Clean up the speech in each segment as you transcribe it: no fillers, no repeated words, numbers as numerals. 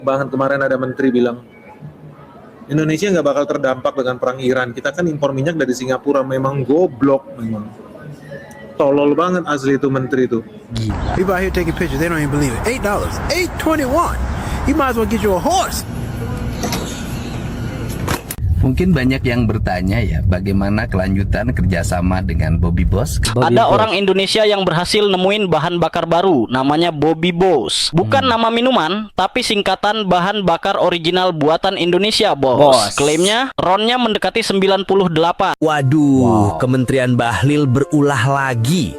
Bahkan kemarin ada menteri bilang, Indonesia nggak bakal terdampak dengan perang Iran. Kita kan impor minyak dari Singapura. Memang goblok, memang. Tolol banget asli itu menteri itu. Gila. People out here taking pictures, they don't even believe it. $8, $8.21. You might as well get you a horse. Mungkin banyak yang bertanya ya, bagaimana kelanjutan kerjasama dengan Bobby Boss? Ada orang Indonesia yang berhasil nemuin bahan bakar baru, namanya Bobby Boss. Bukan nama minuman, tapi singkatan bahan bakar original buatan Indonesia, bos. Klaimnya, RON-nya mendekati 98. Waduh, Kementerian Bahlil berulah lagi.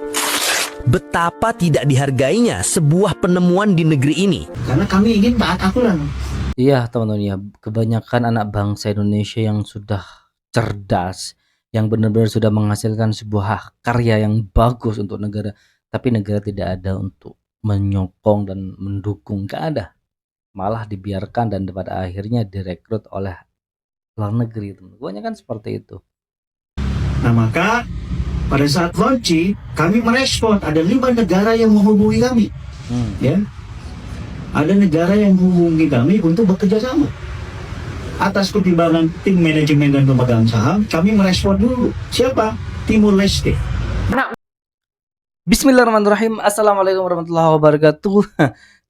Betapa tidak dihargainya sebuah penemuan di negeri ini. Karena kami ingin taat aturan. Iya teman-teman ya, kebanyakan anak bangsa Indonesia yang sudah cerdas, yang benar-benar sudah menghasilkan sebuah karya yang bagus untuk negara, tapi negara tidak ada untuk menyokong dan mendukung, gak ada. Malah dibiarkan dan pada akhirnya direkrut oleh luar negeri, teman. Kebanyakan seperti itu. Nah maka pada saat launching kami merespon ada 5 negara yang menghubungi kami, ya. Ada negara yang menghubungi kami untuk bekerja sama. Atas pertimbangan tim manajemen dan pemegang saham, kami merespon dulu. Siapa? Timur Leste. Bismillahirrahmanirrahim. Assalamualaikum warahmatullahi wabarakatuh.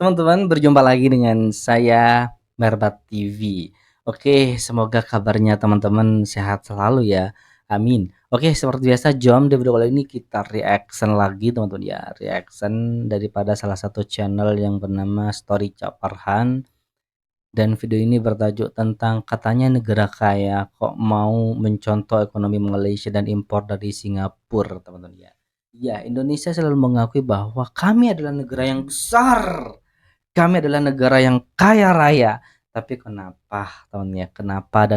Teman-teman, berjumpa lagi dengan saya Merbat TV. Oke, semoga kabarnya teman-teman sehat selalu ya. Amin. Oke, seperti biasa jom di video kali ini kita reaction lagi teman-teman ya. Reaction daripada salah satu channel yang bernama Story Cak Farhan. Dan video ini bertajuk tentang katanya negara kaya kok mau mencontoh ekonomi Malaysia dan impor dari Singapura teman-teman ya. Ya, Indonesia selalu mengakui bahwa kami adalah negara yang besar. Kami adalah negara yang kaya raya. Tapi kenapa teman-teman ya?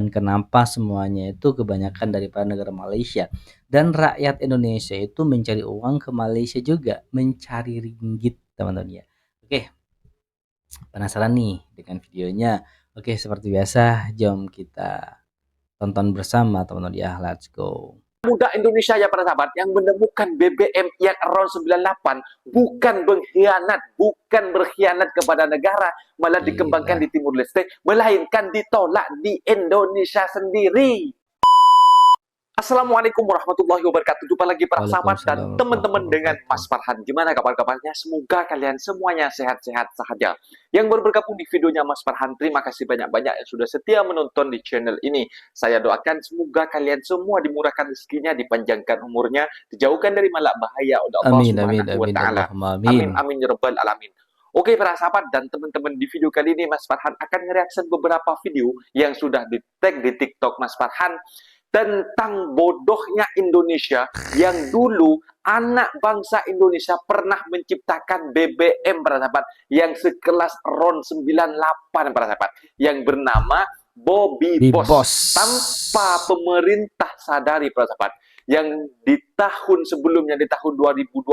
Kenapa semuanya itu kebanyakan daripada negara Malaysia. Dan rakyat Indonesia itu mencari uang ke Malaysia juga. Mencari ringgit teman-teman ya. Oke. Penasaran nih dengan videonya? Oke, seperti biasa jom kita tonton bersama teman-teman ya. Let's go. Muda Indonesia ya para sahabat yang menemukan BBM yang RON 98 bukan berkhianat kepada negara, malah dikembangkan di Timur Leste, melainkan ditolak di Indonesia sendiri. Assalamualaikum warahmatullahi wabarakatuh. Jumpa lagi para sahabat dan teman-teman dengan Mas Farhan. Gimana kabar-kabarnya? Semoga kalian semuanya sehat-sehat saja. Yang baru bergabung di videonya Mas Farhan, terima kasih banyak-banyak yang sudah setia menonton di channel ini. Saya doakan semoga kalian semua dimurahkan rezekinya, dipanjangkan umurnya, dijauhkan dari malak bahaya oleh Allah Subhanahu wa taala. Amin amin ya rabbal alamin. Oke para sahabat dan teman-teman, di video kali ini Mas Farhan akan mereaksi beberapa video yang sudah di-tag di TikTok Mas Farhan tentang bodohnya Indonesia yang dulu anak bangsa Indonesia pernah menciptakan BBM para sahabat yang sekelas RON 98 para sahabat yang bernama Bobby Boss tanpa pemerintah sadari para sahabat, yang di tahun sebelumnya di tahun 2025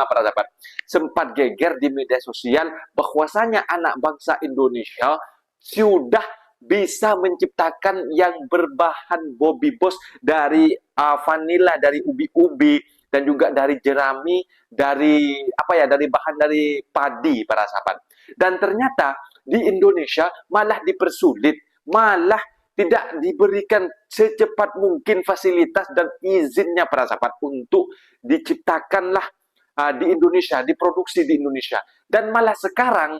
para sahabat sempat geger di media sosial bahwasanya anak bangsa Indonesia sudah bisa menciptakan yang berbahan Bobby Boss dari vanila, dari ubi-ubi, dan juga dari jerami, dari dari bahan dari padi para sahabat. Dan ternyata di Indonesia malah dipersulit, malah tidak diberikan secepat mungkin fasilitas dan izinnya para sahabat untuk diciptakanlah di Indonesia, diproduksi di Indonesia. Dan malah sekarang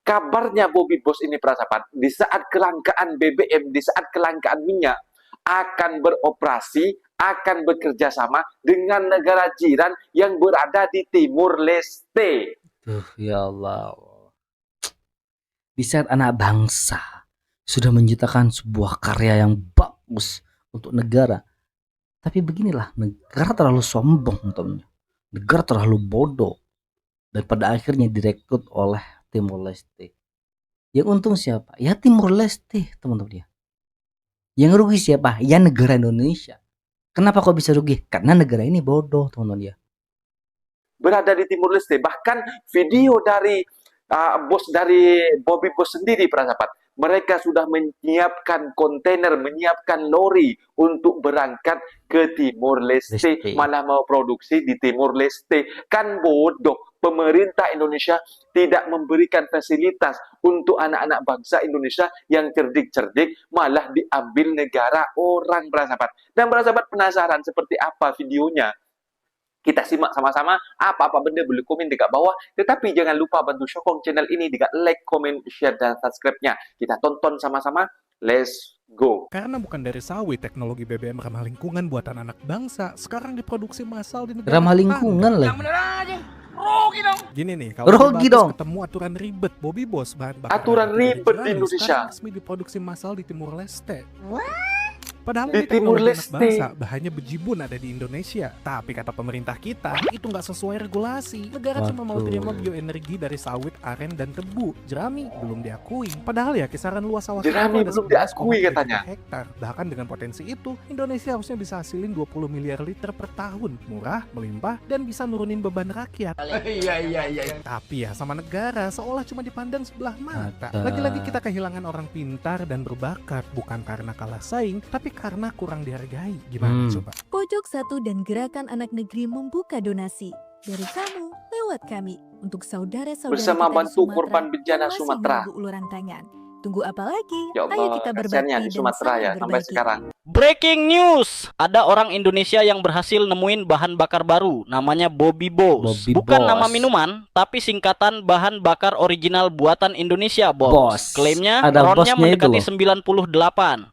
kabarnya Bobby Boss ini para sahabat, di saat kelangkaan BBM, di saat kelangkaan minyak, akan beroperasi, akan bekerja sama dengan negara jiran yang berada di Timur Leste. Ya Allah. Di saat anak bangsa sudah menciptakan sebuah karya yang bagus untuk negara, tapi beginilah, negara terlalu sombong teman-teman. Negara terlalu bodoh. Dan pada akhirnya direkrut oleh Timur Leste. Yang untung siapa? Ya Timur Leste teman-teman ya. Yang rugi siapa? Ya negara Indonesia. Kenapa kok bisa rugi? Karena negara ini bodoh teman-teman ya. Berada di Timur Leste. Bahkan video dari bos dari Bobby Boss sendiri para sahabat, mereka sudah menyiapkan kontainer, menyiapkan lori untuk berangkat ke Timur Leste. Malah mau produksi di Timur Leste. Kan bodoh. Pemerintah Indonesia tidak memberikan fasilitas untuk anak-anak bangsa Indonesia yang cerdik-cerdik malah diambil negara orang, para sahabat. Dan para sahabat penasaran seperti apa videonya? Kita simak sama-sama. Apa-apa benda boleh komen dekat bawah. Tetapi jangan lupa bantu sokong channel ini dengan like, comment, share, dan subscribe-nya. Kita tonton sama-sama. Let's go. Karena bukan dari sawit, teknologi BBM ramah lingkungan buatan anak bangsa sekarang diproduksi massal di negara Ramah tetangga. lingkungan lagi. Gini nih, kalau Rugi dong. ketemu aturan ribet, Bobby Boss bahan bakar Aturan energi ribet di jenis Indonesia. sekarang resmi diproduksi massal di Timur Leste. Padahal Di ini Timur teknologi anak Leste. bangsa, bahannya bejibun ada di Indonesia. Tapi kata pemerintah kita, itu nggak sesuai regulasi. Negara cuma mau Waduh. terima bioenergi dari sawit, aren, dan tebu. Jerami belum diakui. Padahal ya kisaran luas sawah kita Jerami ada belum 11,3 diakui juta katanya. hektar. Bahkan dengan potensi itu, Indonesia harusnya bisa hasilin 20 miliar liter per tahun. Murah, melimpah, dan bisa nurunin beban rakyat. Tapi ya sama negara seolah cuma dipandang sebelah mata. Mata. Lagi-lagi kita kehilangan orang pintar dan berbakat bukan karena kalah saing, tapi karena kurang dihargai. Gimana coba? Pojok Satu dan Gerakan Anak Negeri membuka donasi dari kamu lewat kami untuk saudara-saudara Bersama kita di bantu Sumatera korban bencana yang masih Sumatera. menunggu uluran tangan. Tunggu apa lagi? Ya Ayo Allah, kita berbakti kasihannya di dan Sumatera saling ya sampai berbagi. sekarang. Breaking news, ada orang Indonesia yang berhasil nemuin bahan bakar baru, namanya Bobby Boss. Bobby Bukan Boss. nama minuman, tapi singkatan bahan bakar original buatan Indonesia, bos. Bos. Klaimnya Ada RON-nya bosnya itu mendekati loh.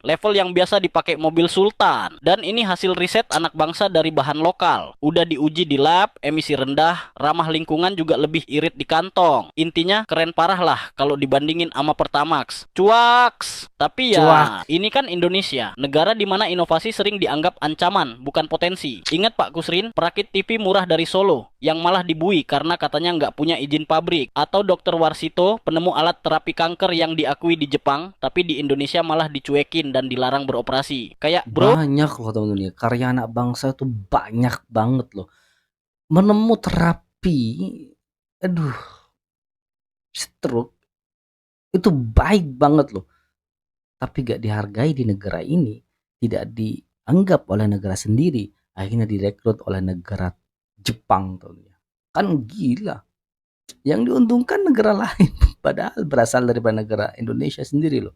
98, level yang biasa dipakai mobil Sultan. Dan ini hasil riset anak bangsa dari bahan lokal. Udah diuji di lab, emisi rendah, ramah lingkungan juga lebih irit di kantong. Intinya keren parah lah kalau dibandingin sama Pertamax. Cuaks. Tapi ya, Cuak. ini kan Indonesia, negara di mana inovasi sering dianggap ancaman, bukan potensi. Ingat Pak Kusrin, perakit TV murah dari Solo, yang malah dibui karena katanya nggak punya izin pabrik. Atau Dr. Warsito, penemu alat terapi kanker yang diakui di Jepang, tapi di Indonesia malah dicuekin dan dilarang beroperasi. Kayak bro, Banyak loh teman-teman ya. Karya anak bangsa itu banyak banget loh. Menemu terapi, aduh, stroke itu baik banget loh. Tapi gak dihargai di negara ini, tidak dianggap oleh negara sendiri, akhirnya direkrut oleh negara Jepang tentunya. Kan gila. Yang diuntungkan negara lain, padahal berasal daripada negara Indonesia sendiri loh.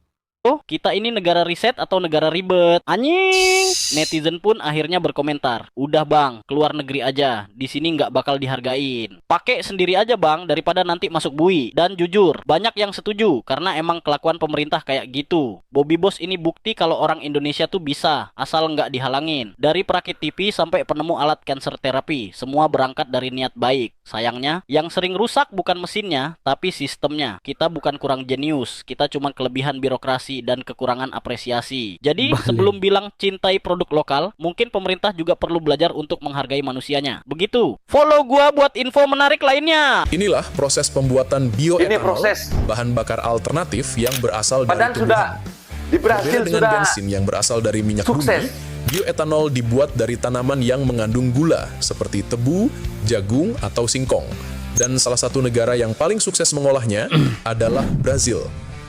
kita ini negara riset atau negara ribet? Anjing! Netizen pun akhirnya berkomentar, udah bang, keluar negeri aja, di sini nggak bakal dihargain. Pakai sendiri aja bang, daripada nanti masuk bui. Dan jujur, banyak yang setuju, karena emang kelakuan pemerintah kayak gitu. Bobby Boss ini bukti kalau orang Indonesia tuh bisa, asal nggak dihalangin. Dari perakit TV sampai penemu alat cancer terapi, semua berangkat dari niat baik. Sayangnya, yang sering rusak bukan mesinnya, tapi sistemnya. Kita bukan kurang jenius, kita cuma kelebihan birokrasi dan kekurangan apresiasi. Jadi sebelum bilang cintai produk lokal, mungkin pemerintah juga perlu belajar untuk menghargai manusianya. Begitu. Follow gua buat info menarik lainnya. Inilah proses pembuatan bioetanol, Ini proses. bahan bakar alternatif yang berasal Padahal dari sudah tumbuhan. di Brasil Berbeda dengan sudah bensin yang berasal dari minyak sukses. bumi, bioetanol dibuat dari tanaman yang mengandung gula seperti tebu, jagung, atau singkong. Dan salah satu negara yang paling sukses mengolahnya adalah Brazil.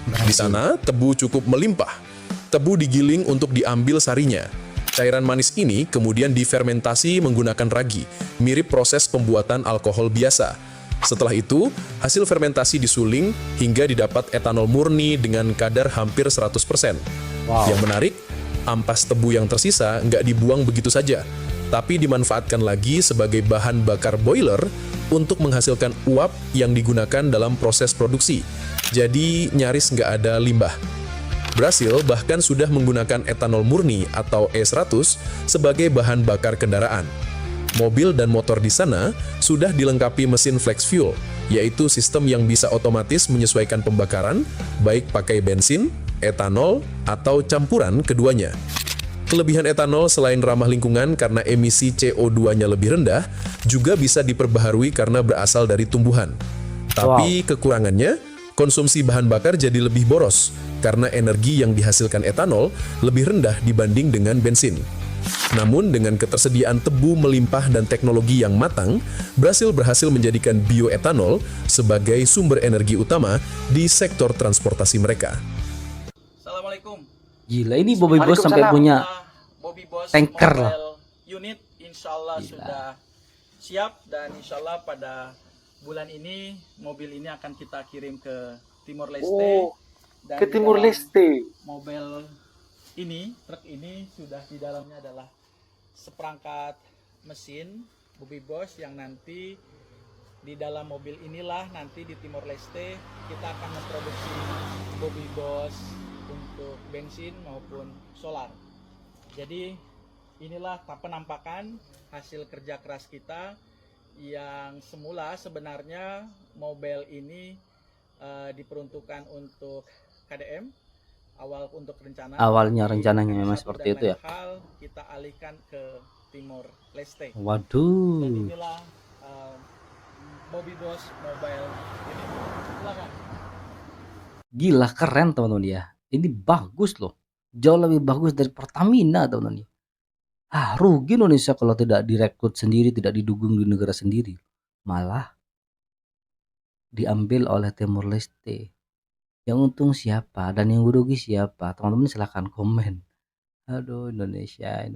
Di sana, tebu cukup melimpah. Tebu digiling untuk diambil sarinya. Cairan manis ini kemudian difermentasi menggunakan ragi, mirip proses pembuatan alkohol biasa. Setelah itu, hasil fermentasi disuling hingga didapat etanol murni dengan kadar hampir 100%. Yang menarik, ampas tebu yang tersisa nggak dibuang begitu saja, tapi dimanfaatkan lagi sebagai bahan bakar boiler untuk menghasilkan uap yang digunakan dalam proses produksi. Jadi nyaris nggak ada limbah. Brasil bahkan sudah menggunakan etanol murni atau E100 sebagai bahan bakar kendaraan. Mobil dan motor di sana sudah dilengkapi mesin flex fuel, yaitu sistem yang bisa otomatis menyesuaikan pembakaran, baik pakai bensin, etanol, atau campuran keduanya. Kelebihan etanol selain ramah lingkungan karena emisi CO2-nya lebih rendah, juga bisa diperbaharui karena berasal dari tumbuhan. Tapi kekurangannya, konsumsi bahan bakar jadi lebih boros, karena energi yang dihasilkan etanol lebih rendah dibanding dengan bensin. Namun dengan ketersediaan tebu melimpah dan teknologi yang matang, Brasil berhasil menjadikan bioetanol sebagai sumber energi utama di sektor transportasi mereka. Assalamualaikum. Gila, ini Bobby Boss sampai punya Bobby Boss tanker lah. unit insyaallah sudah siap dan insyaallah pada bulan ini mobil ini akan kita kirim ke Timor Leste. Oh, Dan ke di Timur dalam Leste. Mobil ini, truk ini sudah di dalamnya adalah seperangkat mesin Bobby Boss yang nanti di dalam mobil inilah nanti di Timor Leste kita akan memproduksi Bobby Boss untuk bensin maupun solar. Jadi inilah penampakan hasil kerja keras kita yang semula sebenarnya mobil ini diperuntukkan untuk KDM untuk rencana. Awalnya rencananya memang seperti itu ya. Hal kita alihkan ke Timor Leste. Waduh. Dan inilah Bobby Boss Mobile ini. Silakan. Gila keren teman-teman ya. Ini bagus loh. Jauh lebih bagus dari Pertamina teman-teman ya. Rugi Indonesia kalau tidak direkrut sendiri, tidak didukung di negara sendiri. Malah diambil oleh Timor Leste. Yang untung siapa dan yang rugi siapa? Teman-teman silahkan komen. Aduh Indonesia.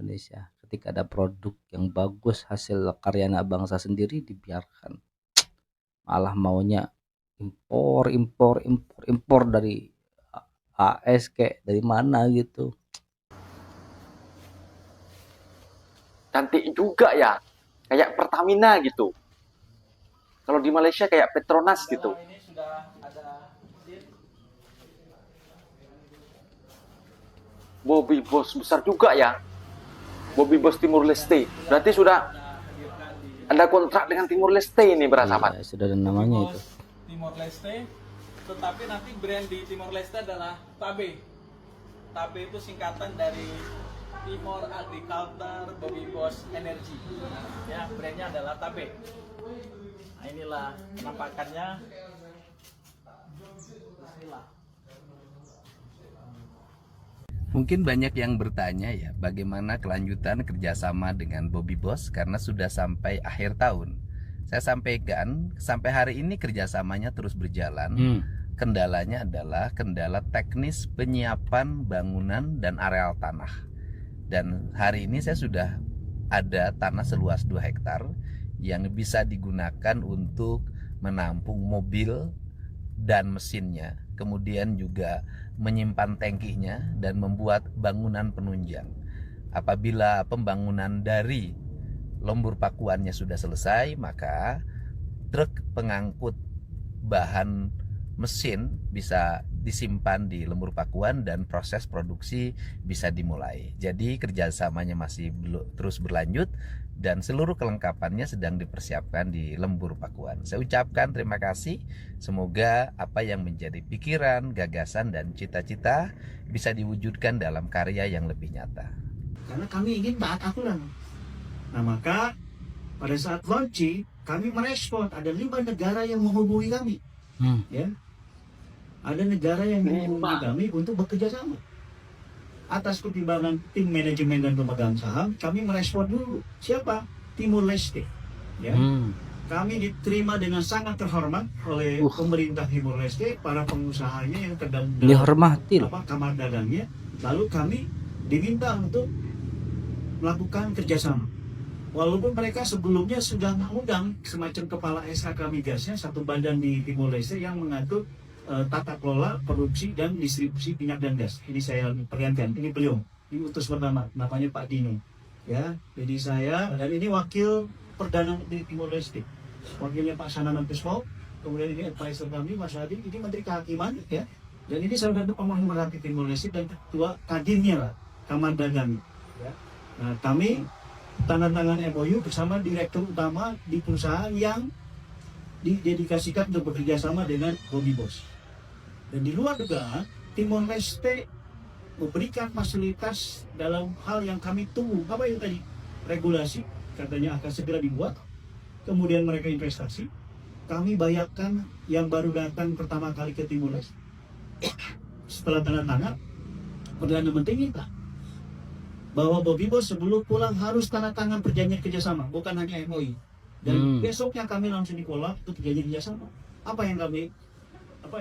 Ketika ada produk yang bagus hasil karya anak bangsa sendiri dibiarkan. Malah maunya impor dari AS kayak dari mana gitu. Cantik juga ya, kayak Pertamina gitu. Kalau di Malaysia kayak Petronas gitu. Ini sudah ada Bobby Boss besar juga ya. Bobby Boss Timur Leste. Berarti sudah ada kontrak dengan Timur Leste ini bersahabat. Ya, sudah ada namanya itu. Timor Leste, tetapi nanti brand di Timor Leste adalah TABE. TABE itu singkatan dari Timor Agriculture Bobby Boss Energy. Ya, brandnya adalah TABE. Nah, inilah penampakannya. Bismillah. Mungkin banyak yang bertanya ya, bagaimana kelanjutan kerjasama dengan Bobby Boss karena sudah sampai akhir tahun. Saya sampaikan, sampai hari ini kerjasamanya terus berjalan. Kendalanya adalah kendala teknis penyiapan bangunan dan areal tanah. Dan hari ini saya sudah ada tanah seluas 2 hektar yang bisa digunakan untuk menampung mobil dan mesinnya, kemudian juga menyimpan tangkinya dan membuat bangunan penunjang. Apabila pembangunan dari lembur pakuannya sudah selesai, maka truk pengangkut bahan mesin bisa disimpan di lembur pakuan dan proses produksi bisa dimulai. Jadi kerjasamanya masih terus berlanjut dan seluruh kelengkapannya sedang dipersiapkan di lembur pakuan. Saya ucapkan terima kasih. Semoga apa yang menjadi pikiran, gagasan, dan cita-cita bisa diwujudkan dalam karya yang lebih nyata. Karena kami ingin taat aturan. Nah maka pada saat launching kami merespon ada 5 negara yang menghubungi kami. Ya, ada negara yang menghubungi kami untuk bekerja sama. Atas pertimbangan tim manajemen dan pemegang saham, kami merespon dulu. Siapa? Timur Leste. Ya. Kami diterima dengan sangat terhormat oleh pemerintah Timur Leste, para pengusahanya yang tergabung dihormati kamar dagangnya. Lalu kami diminta untuk melakukan kerjasama. Walaupun mereka sebelumnya sudah mengundang semacam kepala SHK Migasnya, satu badan di Timor Leste yang mengatur tata kelola, produksi, dan distribusi minyak dan gas. Ini saya perlihatkan, ini beliau, ini utus pertama, namanya Pak Dino. Ya, jadi saya, dan ini wakil perdana di Timor Leste. Wakilnya Pak Sanana Pespo, kemudian ini advisor kami, Mas Hadi, ini Menteri Kehakiman, ya. Dan ini salah satu pemaham rakyat Timor Leste dan ketua kadinnya lah, Kamar Dagang. Ya. Nah, kami tanda tangan MOU bersama direktur utama di perusahaan yang didedikasikan untuk bekerja sama dengan Bobby Boss. Dan di luar juga, Timor Leste memberikan fasilitas dalam hal yang kami tunggu. Apa itu tadi? Regulasi, katanya akan segera dibuat. Kemudian mereka investasi. Kami bayarkan yang baru datang pertama kali ke Timor Leste. Setelah tanda tangan, Perdana Menteri minta bahwa Bobby Boss sebelum pulang harus tanda tangan perjanjian kerjasama, bukan hanya MOU. Dan besoknya kami langsung dikolab untuk perjanjian kerjasama. Apa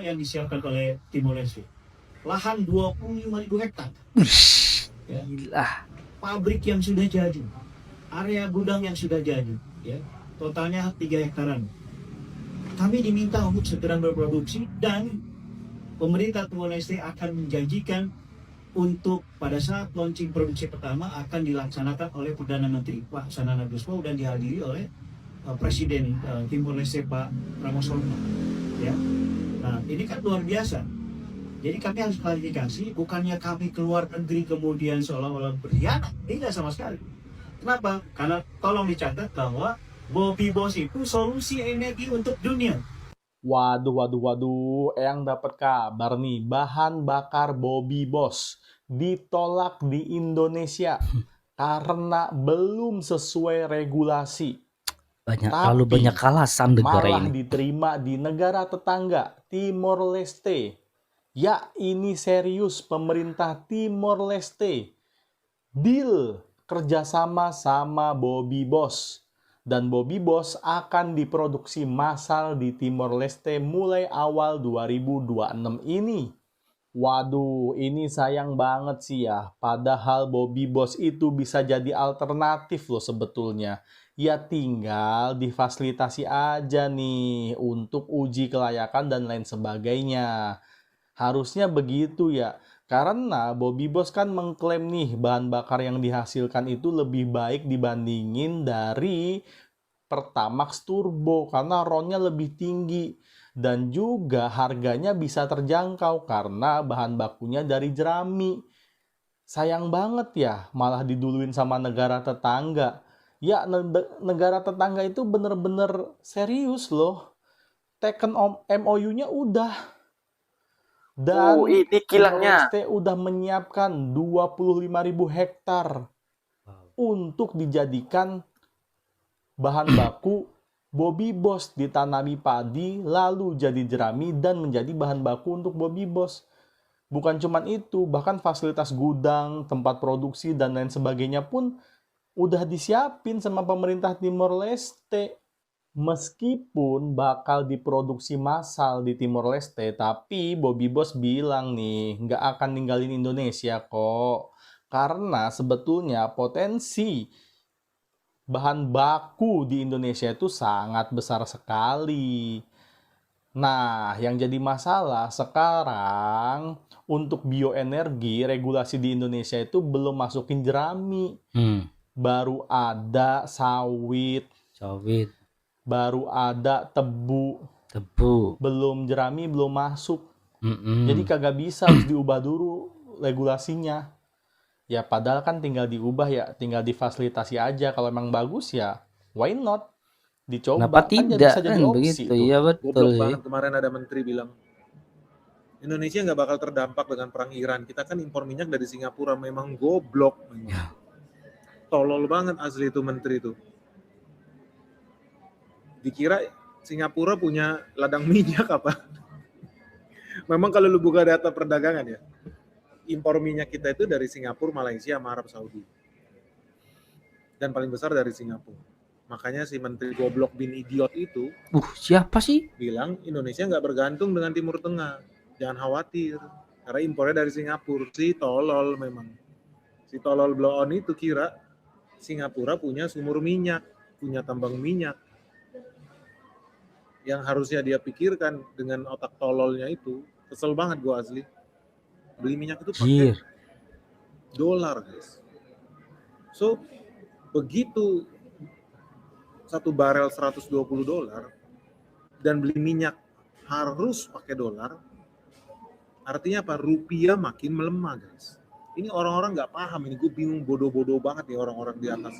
yang disiapkan oleh Timor Leste? Lahan 25.000 hektar. Ya. Gila. Pabrik yang sudah jadi, area gudang yang sudah jadi, ya. Totalnya 3 hektaran. Kami diminta untuk segera berproduksi dan pemerintah Timor Leste akan menjanjikan untuk pada saat launching produksi pertama akan dilaksanakan oleh Perdana Menteri Pak Sanana Gusmao dan dihadiri oleh Presiden Timor Leste Pak Ramos Horta. Ya, nah ini kan luar biasa. Jadi kami harus klarifikasi, bukannya kami keluar negeri kemudian seolah-olah berkhianat, tidak sama sekali. Kenapa? Karena tolong dicatat bahwa Bobby Boss itu solusi energi untuk dunia. Waduh, Eyang dapat kabar nih, bahan bakar Bobby Boss ditolak di Indonesia karena belum sesuai regulasi. Terlalu banyak alasan negara malah ini. diterima di negara tetangga Timor Leste. Ya, ini serius pemerintah Timor Leste. Deal kerjasama sama Bobby Boss. Dan Bobby Boss akan diproduksi massal di Timor Leste mulai awal 2026 ini. Waduh, ini sayang banget sih ya. Padahal Bobby Boss itu bisa jadi alternatif loh sebetulnya. Ya tinggal difasilitasi aja nih untuk uji kelayakan dan lain sebagainya. Harusnya begitu ya. Karena Bobby Boss kan mengklaim nih bahan bakar yang dihasilkan itu lebih baik dibandingin dari Pertamax Turbo karena RON-nya lebih tinggi. Dan juga harganya bisa terjangkau karena bahan bakunya dari jerami. Sayang banget ya malah diduluin sama negara tetangga. Ya negara tetangga itu bener-bener serius loh. Teken MOU-nya udah. Dan ini kilangnya. Timor Leste udah menyiapkan 25.000 hektar untuk dijadikan bahan baku Bobby Boss, ditanami padi, lalu jadi jerami dan menjadi bahan baku untuk Bobby Boss. Bukan cuman itu, bahkan fasilitas gudang, tempat produksi, dan lain sebagainya pun udah disiapin sama pemerintah Timor Leste. Meskipun bakal diproduksi massal di Timor Leste, tapi Bobby Boss bilang nih, nggak akan ninggalin Indonesia kok. Karena sebetulnya potensi bahan baku di Indonesia itu sangat besar sekali. Nah, yang jadi masalah sekarang untuk bioenergi, regulasi di Indonesia itu belum masukin jerami. Baru ada sawit. Baru ada tebu. Belum jerami, belum masuk. Jadi kagak bisa, harus diubah dulu regulasinya. Ya padahal kan tinggal diubah ya, tinggal difasilitasi aja. Kalau emang bagus ya, why not? Dicoba. Kenapa kan tidak bisa jadi kan opsi begitu? tuh. Iya betul Goblok sih. banget kemarin ada menteri bilang Indonesia nggak bakal terdampak dengan perang Iran. Kita kan impor minyak dari Singapura. Memang goblok. Memang. Tolol banget asli itu menteri itu. Dikira Singapura punya ladang minyak apa? Memang kalau lu buka data perdagangan ya, impor minyak kita itu dari Singapura, Malaysia, sama Arab Saudi. Dan paling besar dari Singapura. Makanya si menteri goblok bin idiot itu Siapa sih? bilang Indonesia nggak bergantung dengan Timur Tengah. Jangan khawatir. Karena impornya dari Singapura. Si tolol memang. Si tolol blow on itu kira Singapura punya sumur minyak, punya tambang minyak. Yang harusnya dia pikirkan dengan otak tololnya itu, kesel banget gua asli. Beli minyak itu pakai dolar, guys. So, begitu satu barel $120 dan beli minyak harus pakai dolar, artinya apa? Rupiah makin melemah, guys. Ini orang-orang nggak paham, ini gue bingung, bodoh-bodoh banget nih orang-orang di atas.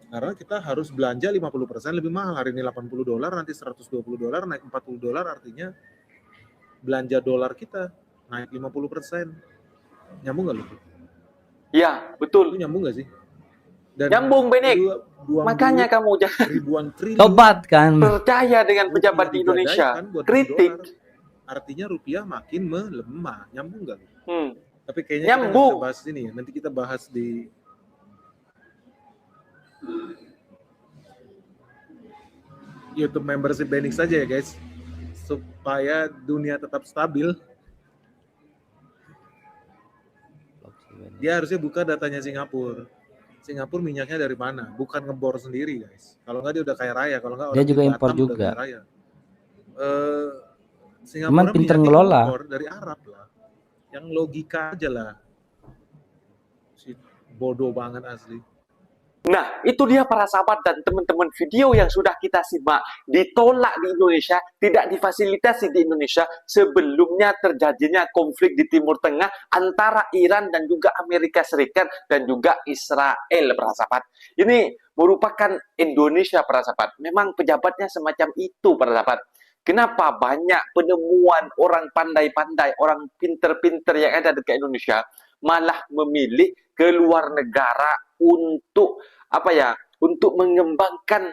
Karena kita harus belanja 50% lebih mahal. Hari ini $80, nanti $120, naik $40, artinya belanja dolar kita naik 50%. Nyambung nggak lu? Ya, betul. Itu nyambung nggak sih? Dan nyambung, Benik. Makanya kamu jangan ribuan triliun Tobat kan. percaya dengan pejabat di Indonesia. Kritik. Artinya rupiah makin melemah. Nyambung nggak? Tapi kayaknya nyambung. kita bahas ini ya. Nanti kita bahas di YouTube membership Benik saja ya guys, supaya dunia tetap stabil. Dia harusnya buka datanya Singapura. Singapura minyaknya dari mana? Bukan ngebor sendiri guys. Kalau nggak dia udah kaya raya. Kalau nggak Dia orang juga di impor Batam udah juga. kaya raya. Cuman pinter minyak ngelola. impor dari Arab lah. Yang logika aja lah. Si bodoh banget asli. Nah, itu dia para sahabat dan teman-teman, video yang sudah kita simak ditolak di Indonesia, tidak difasilitasi di Indonesia sebelumnya terjadinya konflik di Timur Tengah antara Iran dan juga Amerika Serikat dan juga Israel, para sahabat. Ini merupakan Indonesia, para sahabat. Memang pejabatnya semacam itu, para sahabat. Kenapa banyak penemuan orang pandai-pandai, orang pinter-pinter yang ada dekat Indonesia malah memilih ke luar negara untuk untuk mengembangkan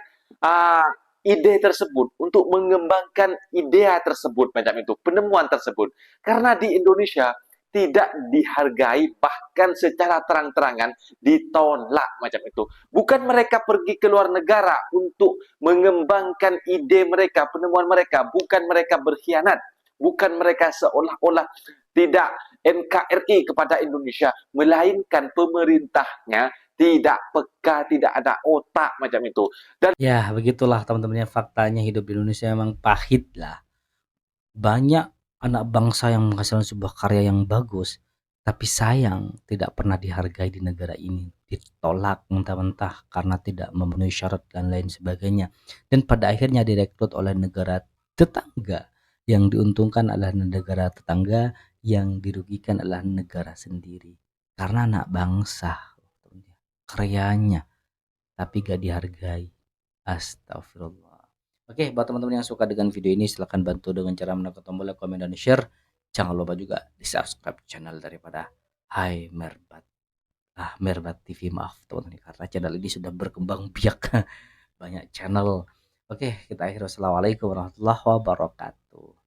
ide tersebut, untuk mengembangkan idea tersebut macam itu, penemuan tersebut. Karena di Indonesia tidak dihargai, bahkan secara terang-terangan ditolak macam itu. Bukan mereka pergi ke luar negara untuk mengembangkan ide mereka, penemuan mereka, bukan mereka berkhianat, bukan mereka seolah-olah tidak NKRI kepada Indonesia, melainkan pemerintahnya tidak peka, tidak ada otak macam itu. Dan Ya, begitulah teman-teman, faktanya hidup di Indonesia memang pahit lah. Banyak anak bangsa yang menghasilkan sebuah karya yang bagus, tapi sayang tidak pernah dihargai di negara ini. Ditolak mentah-mentah karena tidak memenuhi syarat dan lain sebagainya. Dan pada akhirnya direkrut oleh negara tetangga. Yang diuntungkan adalah negara tetangga, yang dirugikan adalah negara sendiri. Karena anak bangsa, karyanya, tapi gak dihargai. Astagfirullah. Oke, buat teman-teman yang suka dengan video ini, silahkan bantu dengan cara menekan tombol like, komen, dan share. Jangan lupa juga di subscribe channel daripada Hai Merbat. Merbat TV, maaf teman-teman, karena channel ini sudah berkembang biak. Banyak channel. Oke, kita akhiri. Wassalamualaikum warahmatullahi wabarakatuh.